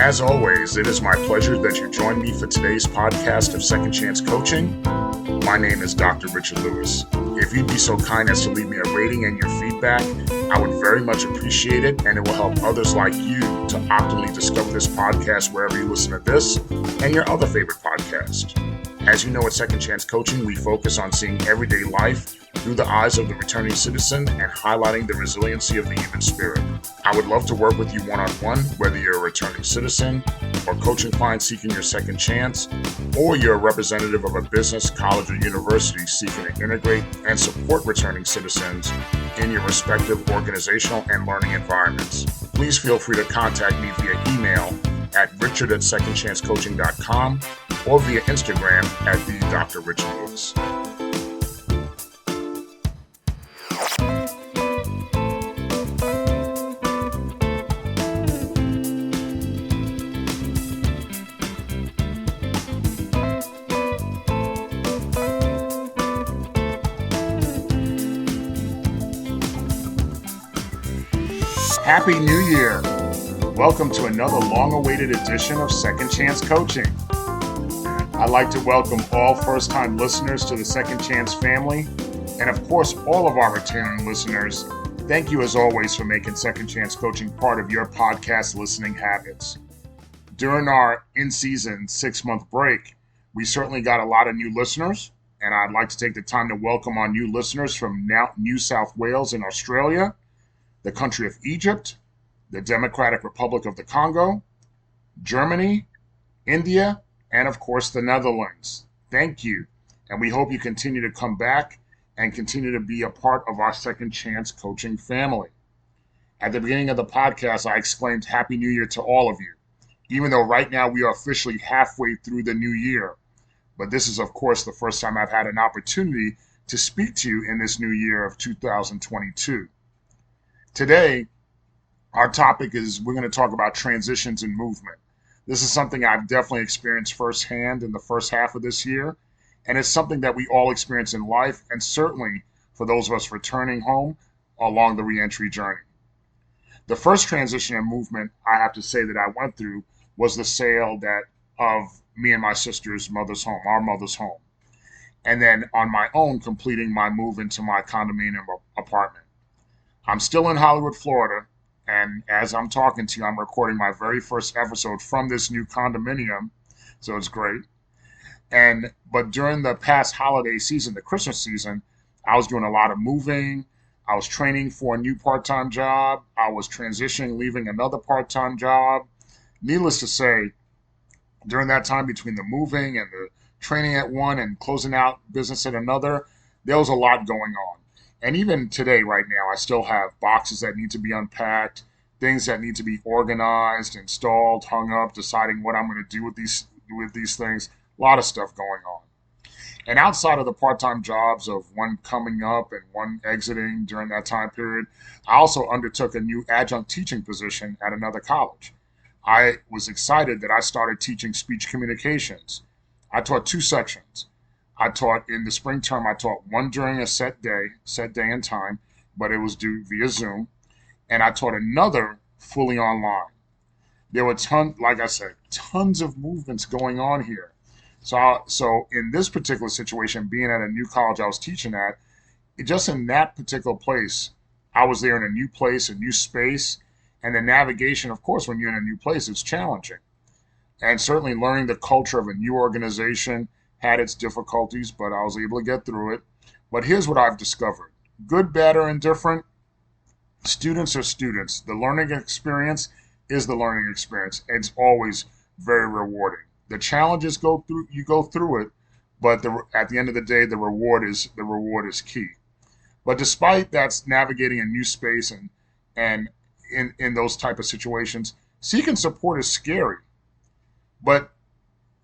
As always, it is my pleasure that you join me for today's podcast of Second Chance Coaching. My name is Dr. Richard Lewis. If you'd be so kind as to leave me a rating and your feedback, I would very much appreciate it, and it will help others like you to optimally discover this podcast wherever you listen to this and your other favorite podcast. As you know, at Second Chance Coaching, we focus on seeing everyday life through the eyes of the returning citizen and highlighting the resiliency of the human spirit. I would love to work with you one-on-one, whether you're a returning citizen or coaching client seeking your second chance, or you're a representative of a business, college, or university seeking to integrate and support returning citizens in your respective organizational and learning environments. Please feel free to contact me via email at richard@secondchancecoaching.com or via Instagram at the Dr. Richard Lewis. Happy New Year! Welcome to another long-awaited edition of Second Chance Coaching. I'd like to welcome all first-time listeners to the Second Chance family, and of course all of our returning listeners. Thank you as always for making Second Chance Coaching part of your podcast listening habits. During our in-season 6-month break, we certainly got a lot of new listeners, and I'd like to take the time to welcome our new listeners from New South Wales in Australia, the country of Egypt, the Democratic Republic of the Congo, Germany, India, and of course the Netherlands. Thank you, and we hope you continue to come back and continue to be a part of our Second Chance Coaching family. At the beginning of the podcast, I exclaimed Happy New Year to all of you, even though right now we are officially halfway through the new year. But this is, of course, the first time I've had an opportunity to speak to you in this new year of 2022. Today, our topic is we're going to talk about transitions in movement. This is something I've definitely experienced firsthand in the first half of this year, and it's something that we all experience in life, and certainly for those of us returning home along the reentry journey. The first transition in movement I have to say that I went through was the sale of me and my sister's mother's home, our mother's home, and then on my own completing my move into my condominium apartment. I'm still in Hollywood, Florida, and as I'm talking to you, I'm recording my very first episode from this new condominium, so it's great. But during the past holiday season, the Christmas season, I was doing a lot of moving. I was training for a new part-time job. I was transitioning, leaving another part-time job. Needless to say, during that time between the moving and the training at one and closing out business at another, there was a lot going on. And even today, right now, I still have boxes that need to be unpacked, things that need to be organized, installed, hung up, deciding what I'm going to do with these things. A lot of stuff going on. And outside of the part-time jobs of one coming up and one exiting during that time period, I also undertook a new adjunct teaching position at another college. I was excited that I started teaching speech communications. I taught 2 sections. I taught in the spring term, I taught one during a set day and time, but it was due via Zoom. And I taught another fully online. There were tons of movements going on here. So in this particular situation, being at a new college I was teaching at, just in that particular place, I was there in a new place, a new space, and the navigation, of course, when you're in a new place, it's challenging. And certainly learning the culture of a new organization had its difficulties, but I was able to get through it. But here's what I've discovered. Good, bad, or indifferent, students are students. The learning experience is the learning experience. It's always very rewarding. The challenges you go through it, but at the end of the day, the reward is key. But despite that, navigating a new space and in those type of situations, seeking support is scary. But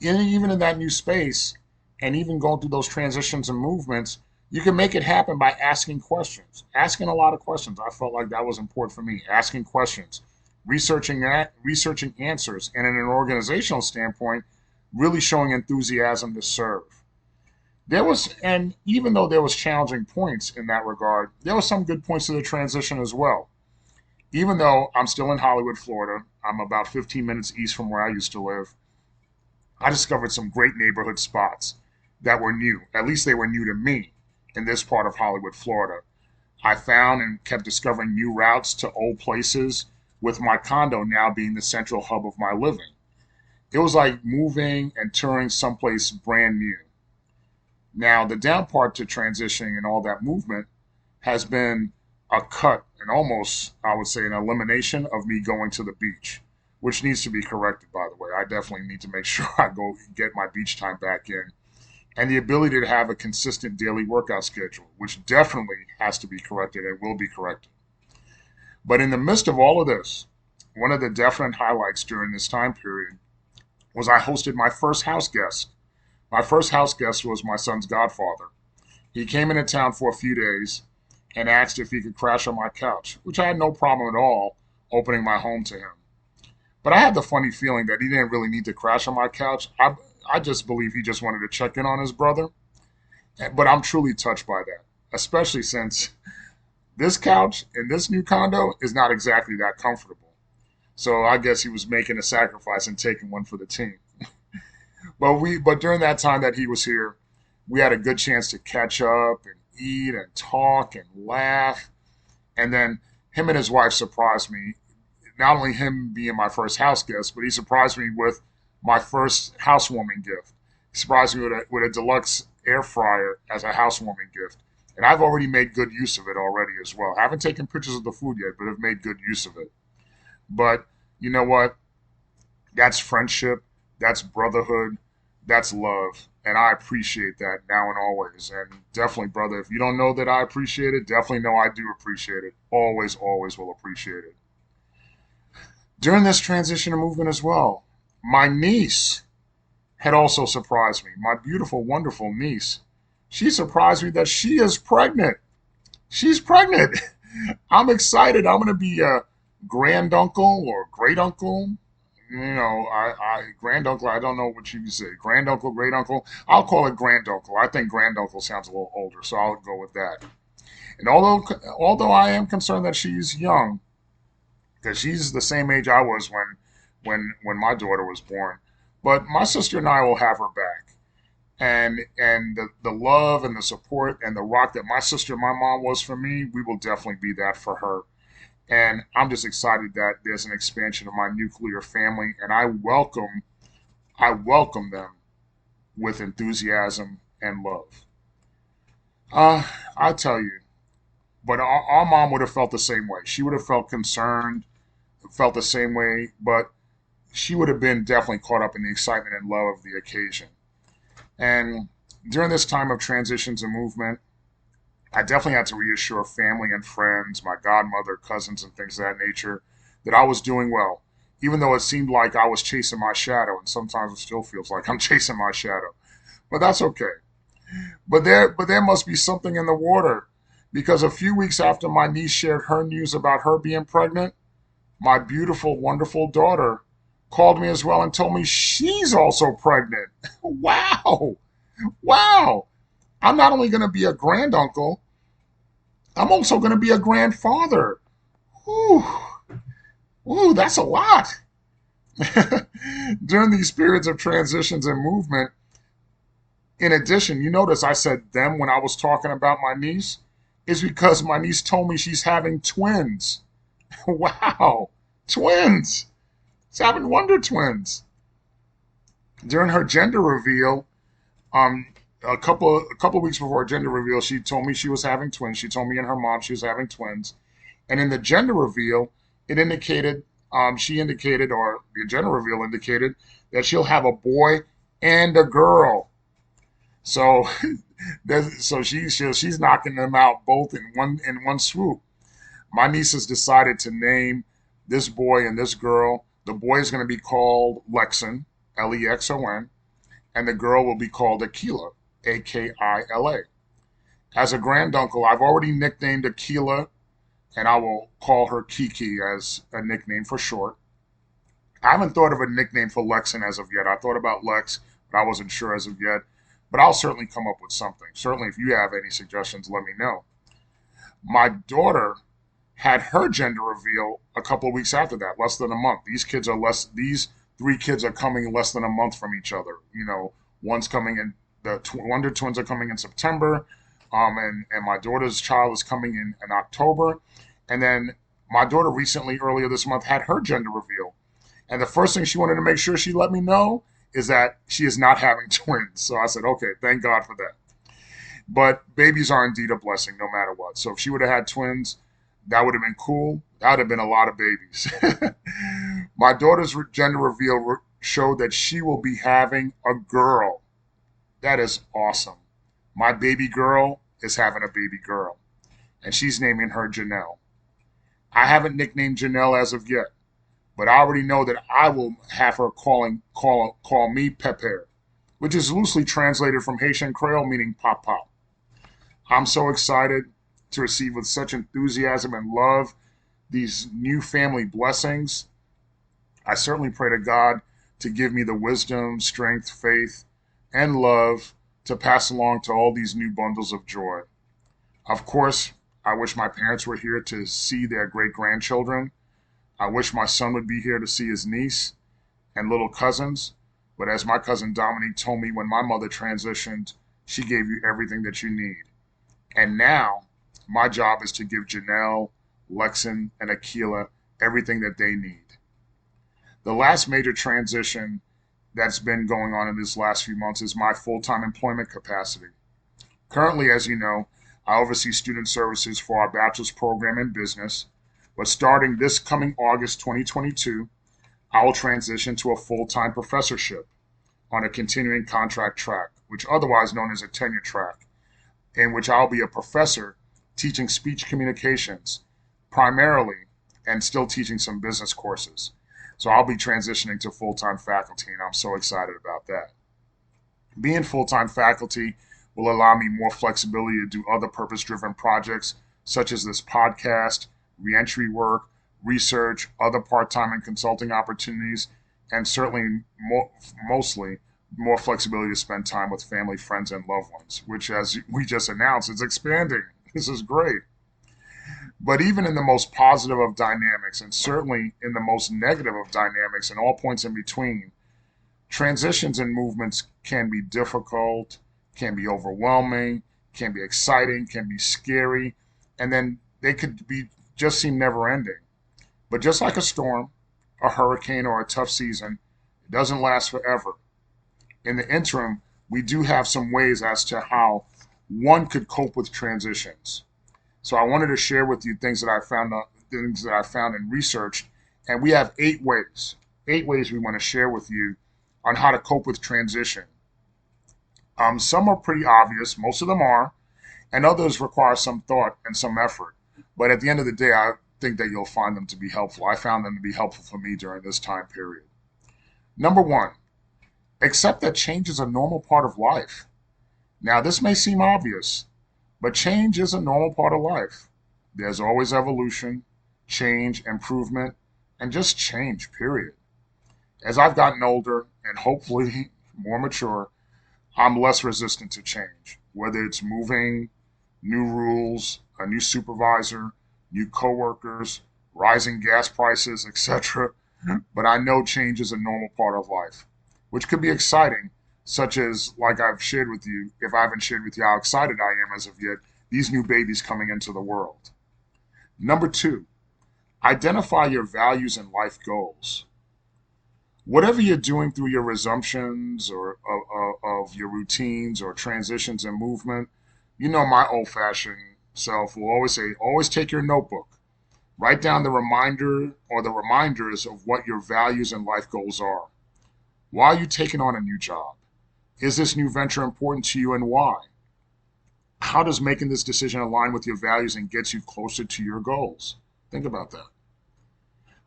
even in that new space, and even going through those transitions and movements, you can make it happen by asking questions. Asking a lot of questions. I felt like that was important for me. Asking questions, researching answers, and in an organizational standpoint, really showing enthusiasm to serve. And even though there was challenging points in that regard, there were some good points to the transition as well. Even though I'm still in Hollywood, Florida, I'm about 15 minutes east from where I used to live. I discovered some great neighborhood spots that were new. At least they were new to me in this part of Hollywood, Florida. I found and kept discovering new routes to old places, with my condo now being the central hub of my living. It was like moving and touring someplace brand new. Now, the down part to transitioning and all that movement has been a cut and almost, I would say, an elimination of me going to the beach, which needs to be corrected, by the way. I definitely need to make sure I go get my beach time back in. And the ability to have a consistent daily workout schedule, which definitely has to be corrected and will be corrected. But in the midst of all of this, one of the definite highlights during this time period was I hosted my first house guest. My first house guest was my son's godfather. He came into town for a few days and asked if he could crash on my couch, which I had no problem at all opening my home to him. But I had the funny feeling that he didn't really need to crash on my couch. I just believe he just wanted to check in on his brother. But I'm truly touched by that, especially since this couch in this new condo is not exactly that comfortable. So I guess he was making a sacrifice and taking one for the team. But during that time that he was here, we had a good chance to catch up and eat and talk and laugh. And then him and his wife surprised me. Not only him being my first house guest, but he surprised me with my first housewarming gift. He surprised me with a deluxe air fryer as a housewarming gift. And I've already made good use of it already as well. I haven't taken pictures of the food yet, but have made good use of it. But you know what? That's friendship. That's brotherhood. That's love. And I appreciate that now and always. And definitely, brother, if you don't know that I appreciate it, definitely know I do appreciate it. Always, always will appreciate it. During this transition and movement as well, my niece had also surprised me. My beautiful, wonderful niece. She surprised me that she is pregnant. She's pregnant. I'm excited. I'm going to be a granduncle or great uncle. Granduncle, I don't know what you say. Granduncle, great uncle. I'll call it granduncle. I think granduncle sounds a little older, so I'll go with that. And although I am concerned that she's young, because she's the same age I was when my daughter was born, but my sister and I will have her back. And the love and the support and the rock that my sister and my mom was for me, we will definitely be that for her. And I'm just excited that there's an expansion of my nuclear family, and I welcome them with enthusiasm and love. I tell you, but our mom would have felt the same way. She would have felt concerned, felt the same way, but she would have been definitely caught up in the excitement and love of the occasion. And during this time of transitions and movement, I definitely had to reassure family and friends, my godmother, cousins, and things of that nature, that I was doing well, even though it seemed like I was chasing my shadow, and sometimes it still feels like I'm chasing my shadow. But that's okay. But there must be something in the water, because a few weeks after my niece shared her news about her being pregnant, my beautiful, wonderful daughter called me as well and told me she's also pregnant. Wow! Wow! I'm not only going to be a granduncle, I'm also going to be a grandfather. Ooh, ooh, that's a lot. During these periods of transitions and movement, in addition, you notice I said them when I was talking about my niece, is because my niece told me she's having twins. Wow, twins. She's having wonder twins. During her gender reveal, um, a couple weeks before her gender reveal, she told me she was having twins. She told me and her mom she was having twins. And in the gender reveal, it indicated, she indicated, or the gender reveal indicated that she'll have a boy and a girl. So, she's knocking them out both in one swoop. My niece has decided to name this boy and this girl. The boy is going to be called Lexon, Lexon, and the girl will be called Akila, Akila. As a granduncle, I've already nicknamed Akila, and I will call her Kiki as a nickname for short. I haven't thought of a nickname for Lexon as of yet. I thought about Lex, but I wasn't sure as of yet. But I'll certainly come up with something. Certainly, if you have any suggestions, let me know. My daughter had her gender reveal a couple of weeks after that, less than a month. These three kids are coming less than a month from each other. One's coming in, Wonder Twins are coming in September, and my daughter's child is coming in October. And then my daughter recently, earlier this month, had her gender reveal. And the first thing she wanted to make sure she let me know is that she is not having twins. So I said, okay, thank God for that. But babies are indeed a blessing no matter what. So if she would have had twins, that would have been cool. That would have been a lot of babies. My daughter's gender reveal showed that she will be having a girl. That is awesome. My baby girl is having a baby girl, and she's naming her Janelle. I haven't nicknamed Janelle as of yet, but I already know that I will have her call me Pepe, which is loosely translated from Haitian Creole meaning pop pop. I'm so excited to receive with such enthusiasm and love these new family blessings. I certainly pray to God to give me the wisdom, strength, faith, and love to pass along to all these new bundles of joy. Of course, I wish my parents were here to see their great-grandchildren. I wish my son would be here to see his niece and little cousins. But as my cousin Dominique told me when my mother transitioned, she gave you everything that you need. And now, my job is to give Janelle, Lexon, and Akila everything that they need. The last major transition that's been going on in these last few months is my full-time employment capacity. Currently, as you know, I oversee student services for our bachelor's program in business, but starting this coming August 2022, I will transition to a full-time professorship on a continuing contract track, which otherwise known as a tenure track, in which I'll be a professor teaching speech communications primarily and still teaching some business courses. So I'll be transitioning to full-time faculty, and I'm so excited about that. Being full-time faculty will allow me more flexibility to do other purpose-driven projects such as this podcast, reentry work, research, other part-time and consulting opportunities, and certainly mostly more flexibility to spend time with family, friends, and loved ones, which, as we just announced, is expanding. This is great. But even in the most positive of dynamics, and certainly in the most negative of dynamics and all points in between, transitions and movements can be difficult, can be overwhelming, can be exciting, can be scary, and then they could just seem never ending. But just like a storm, a hurricane, or a tough season, it doesn't last forever. In the interim, we do have some ways as to how one could cope with transitions. So I wanted to share with you things that I found and researched, and we have 8 ways we want to share with you on how to cope with transition. Some are pretty obvious, most of them are, and others require some thought and some effort. But at the end of the day, I think that you'll find them to be helpful. I found them to be helpful for me during this time period. Number 1, accept that change is a normal part of life. Now, this may seem obvious, but change is a normal part of life. There's always evolution, change, improvement, and just change, period. As I've gotten older and hopefully more mature, I'm less resistant to change, whether it's moving, new rules, a new supervisor, new coworkers, rising gas prices, etc. But I know change is a normal part of life, which could be exciting, such as, like I've shared with you, if I haven't shared with you how excited I am as of yet, these new babies coming into the world. Number 2, identify your values and life goals. Whatever you're doing through your resumptions or of your routines or transitions and movement, my old-fashioned self will always say, always take your notebook. Write down the reminder or the reminders of what your values and life goals are. Why are you taking on a new job? Is this new venture important to you, and why? How does making this decision align with your values and get you closer to your goals? Think about that.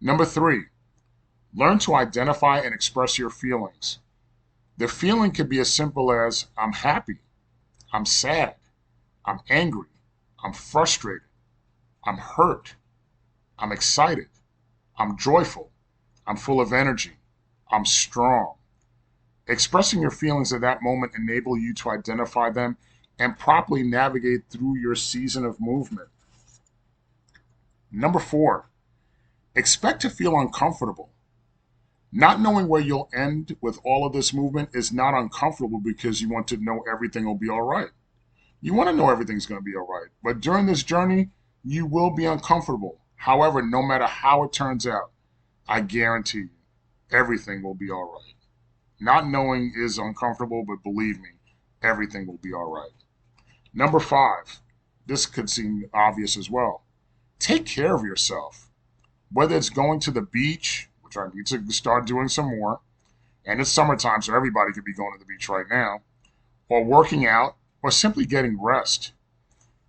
Number 3, learn to identify and express your feelings. The feeling could be as simple as, I'm happy, I'm sad, I'm angry, I'm frustrated, I'm hurt, I'm excited, I'm joyful, I'm full of energy, I'm strong. Expressing your feelings at that moment enable you to identify them and properly navigate through your season of movement. Number 4, expect to feel uncomfortable. Not knowing where you'll end with all of this movement is not uncomfortable because you want to know everything will be all right. You want to know everything's going to be all right. But during this journey, you will be uncomfortable. However, no matter how it turns out, I guarantee you, everything will be all right. Not knowing is uncomfortable, but believe me, everything will be all right. Number 5, this could seem obvious as well. Take care of yourself. Whether it's going to the beach, which I need to start doing some more, and it's summertime, so everybody could be going to the beach right now, or working out, or simply getting rest.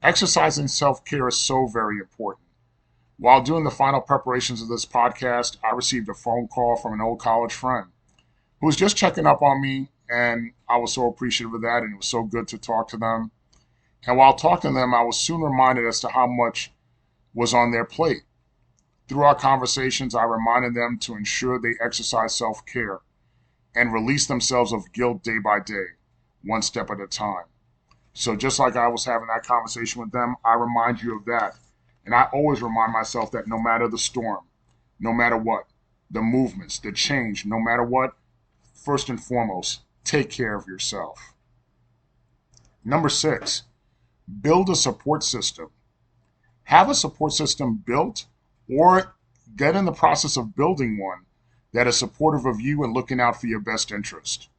Exercising self-care is so very important. While doing the final preparations of this podcast, I received a phone call from an old college friend who was just checking up on me, and I was so appreciative of that, and it was so good to talk to them. And while talking to them, I was soon reminded as to how much was on their plate. Through our conversations, I reminded them to ensure they exercise self-care and release themselves of guilt day by day, one step at a time. So just like I was having that conversation with them, I remind you of that. And I always remind myself that no matter the storm, no matter what, the movements, the change, no matter what, first and foremost, take care of yourself. Number 6, build a support system. Have a support system built or get in the process of building one that is supportive of you and looking out for your best interest.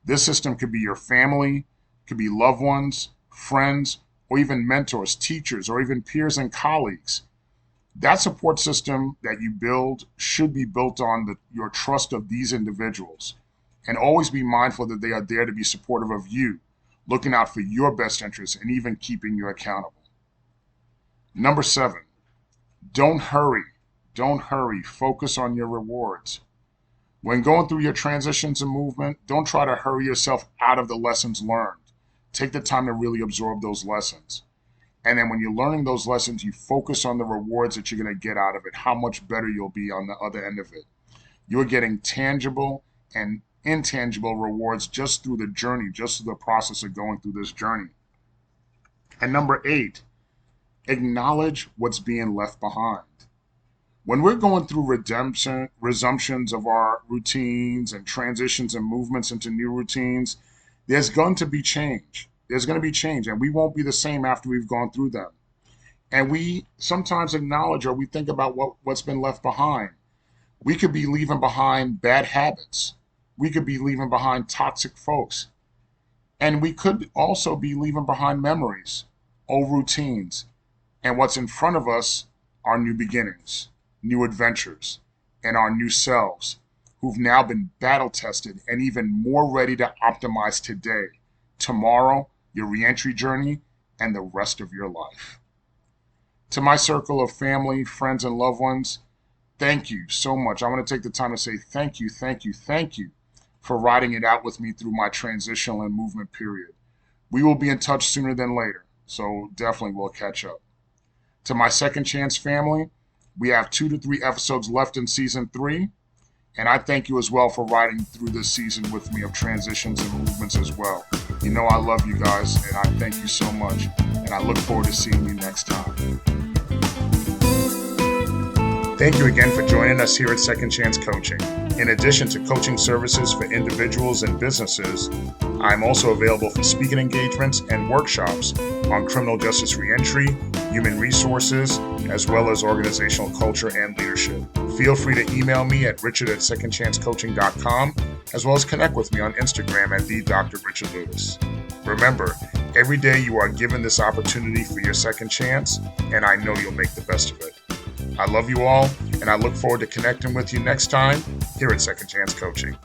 This system could be your family, could be loved ones, friends, or even mentors, teachers, or even peers and colleagues. That support system that you build should be built on your trust of these individuals. And always be mindful that they are there to be supportive of you, looking out for your best interests, and even keeping you accountable. Number 7, don't hurry. Don't hurry. Focus on your rewards. When going through your transitions and movement, don't try to hurry yourself out of the lessons learned. Take the time to really absorb those lessons. And then when you're learning those lessons, you focus on the rewards that you're going to get out of it, how much better you'll be on the other end of it. You're getting tangible and intangible rewards just through the journey, just through the process of going through this journey. And number 8, acknowledge what's being left behind. When we're going through resumptions of our routines and transitions and movements into new routines, there's going to be change. There's going to be change, and we won't be the same after we've gone through them. And we sometimes acknowledge or we think about what's been left behind. We could be leaving behind bad habits. We could be leaving behind toxic folks. And we could also be leaving behind memories, old routines. And what's in front of us are new beginnings, new adventures, and our new selves who've now been battle tested and even more ready to optimize today, tomorrow, your reentry journey, and the rest of your life. To my circle of family, friends, and loved ones, thank you so much. I want to take the time to say thank you for riding it out with me through my transitional and movement period. We will be in touch sooner than later, so definitely we'll catch up. To my Second Chance family, we have 2 to 3 episodes left in season 3, and I thank you as well for riding through this season with me of transitions and movements as well. You know I love you guys, and I thank you so much, and I look forward to seeing you next time. Thank you again for joining us here at Second Chance Coaching. In addition to coaching services for individuals and businesses, I'm also available for speaking engagements and workshops on criminal justice reentry, human resources, as well as organizational culture and leadership. Feel free to email me at richard@secondchancecoaching.com, as well as connect with me on Instagram at @DrRichardLewis. Remember, every day you are given this opportunity for your second chance, and I know you'll make the best of it. I love you all, and I look forward to connecting with you next time here at Second Chance Coaching.